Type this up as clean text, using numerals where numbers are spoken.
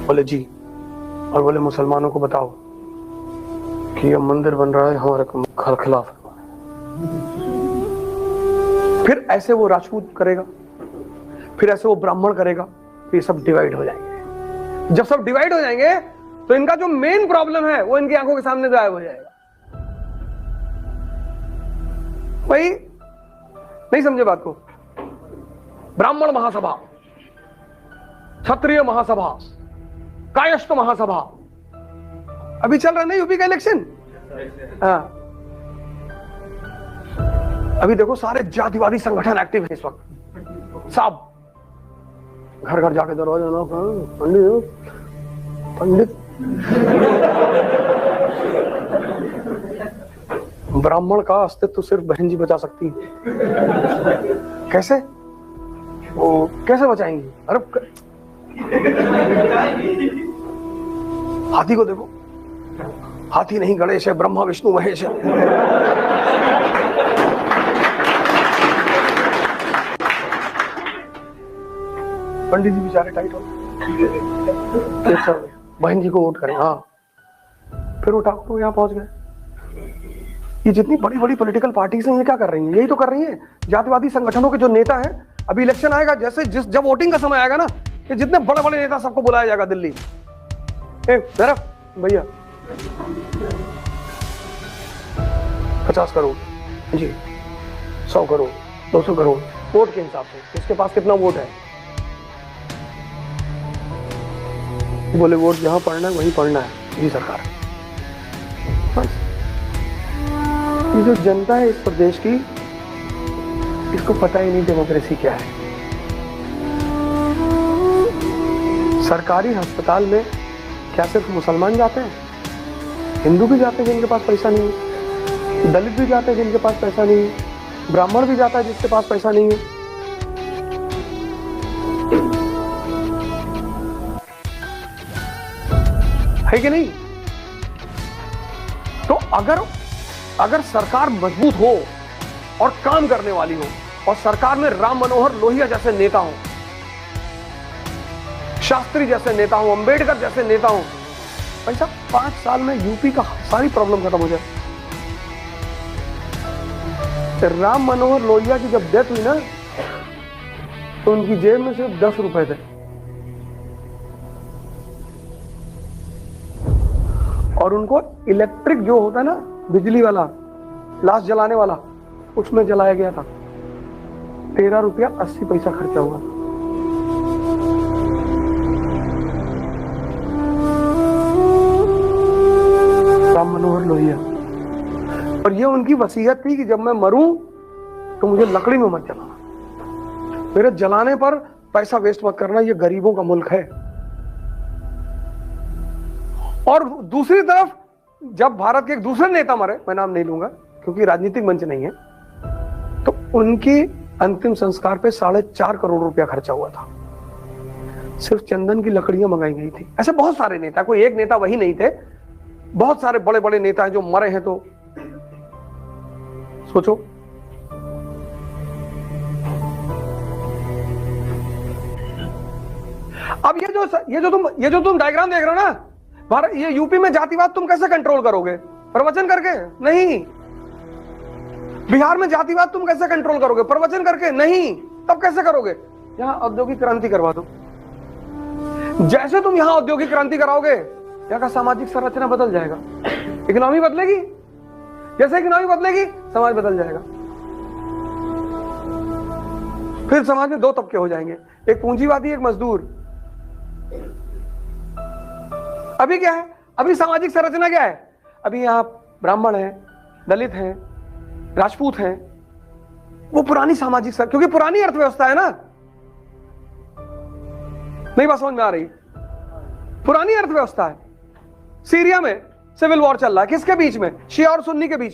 बोले जी, और बोले मुसलमानों को बताओ कि ये मंदिर बन रहा है हमारे खिलाफ। फिर ऐसे वो राजपूत करेगा, फिर ऐसे वो ब्राह्मण करेगा, तो ये सब डिवाइड हो जाएंगे। जब सब डिवाइड हो जाएंगे तो इनका जो मेन प्रॉब्लम है वो इनकी आंखों के सामने गायब हो जाएगा। भाई नहीं समझे बात को? ब्राह्मण महासभा, क्षत्रिय महासभा, कायस्थ महासभा, अभी चल रहा है ना यूपी का इलेक्शन। हाँ, अभी देखो सारे जातिवादी संगठन एक्टिव है इस वक्त। सब घर घर जाके दरवाजा ना, पंडित पंडित ब्राह्मण का अस्तित्व सिर्फ बहन जी बचा सकती है। कैसे? वो कैसे बचाएंगी? अरे हाथी को देखो, हाथी नहीं गणेश है, ब्रह्मा विष्णु महेश है। पंडित जी बेचारे टाइट हो, बहन जी को वोट करें। हाँ, फिर वो ठाकुर यहाँ पहुंच गए। ये जितनी बड़ी बड़ी पॉलिटिकल पार्टीज हैं ये क्या कर रही हैं? यही तो कर रही हैं। जातिवादी संगठनों के जो नेता हैं, अभी इलेक्शन आएगा, जैसे जब वोटिंग का समय आएगा ना, कि जितने बड़े बड़े नेता सबको बुलाया जाएगा दिल्ली। जरा भैया 50 करोड़ जी, 100 करोड़, 200 करोड़, वोट के हिसाब से किसके पास कितना वोट है। बोले वोट जहां पड़ना है वहीं पड़ना है जी सरकार। बस ये जो जनता है इस प्रदेश की, इसको पता ही नहीं डेमोक्रेसी क्या है। सरकारी अस्पताल में क्या सिर्फ मुसलमान जाते हैं? हिंदू भी जाते हैं जिनके पास पैसा नहीं है, दलित भी जाते हैं जिनके पास पैसा नहीं है, ब्राह्मण भी जाता है जिसके पास पैसा नहीं है। है कि नहीं? तो अगर सरकार मजबूत हो और काम करने वाली हो, और सरकार में राम मनोहर लोहिया जैसे नेता हो, शास्त्री जैसे नेता हो, अंबेडकर जैसे नेता हो, भाई साहब 5 साल में यूपी का सारी प्रॉब्लम खत्म हो जाए। राम मनोहर लोहिया की जब डेथ हुई ना, तो उनकी जेब में सिर्फ 10 रुपए थे, और उनको इलेक्ट्रिक जो होता है ना, बिजली वाला लाश जलाने वाला, उसमें जलाया गया था। 13 रुपया 80 पैसा खर्चा हुआ। राम मनोहर लोहिया। और ये उनकी वसीयत थी कि जब मैं मरूं तो मुझे लकड़ी में मत जलाना, मेरे जलाने पर पैसा वेस्ट मत करना, ये गरीबों का मुल्क है। और दूसरी तरफ जब भारत के एक दूसरे नेता मरे, मैं नाम नहीं लूंगा क्योंकि राजनीतिक मंच नहीं है, तो उनकी अंतिम संस्कार पे 4.5 करोड़ रुपया खर्चा हुआ था। सिर्फ चंदन की लकड़ियां मंगाई गई थी। ऐसे बहुत सारे नेता, कोई एक नेता वही नहीं थे, बहुत सारे बड़े बड़े नेता हैं जो मरे हैं। तो सोचो, अब ये जो तुम डायग्राम देख रहे हो ना, भारत, ये यूपी में जातिवाद तुम कैसे कंट्रोल करोगे? प्रवचन करके? नहीं। बिहार में जातिवाद तुम कैसे कंट्रोल करोगे? प्रवचन करके? नहीं। तब कैसे करोगे? यहां औद्योगिक क्रांति करवा दो। जैसे तुम यहां औद्योगिक क्रांति कराओगे, यहाँ का सामाजिक संरचना बदल जाएगा, इकोनॉमी बदलेगी। जैसे इकोनॉमी बदलेगी, समाज बदल जाएगा। फिर समाज में 2 तबके हो जाएंगे, एक पूंजीवादी, एक मजदूर। अभी क्या है? अभी सामाजिक संरचना क्या है? अभी यहां ब्राह्मण है, दलित हैं, राजपूत हैं। वो पुरानी सामाजिक, क्योंकि पुरानी अर्थव्यवस्था है ना। नहीं बात समझ में आ रही? पुरानी अर्थव्यवस्था है। सीरिया में सिविल वॉर चल रहा है, किसके बीच में? शिया और सुन्नी के बीच में।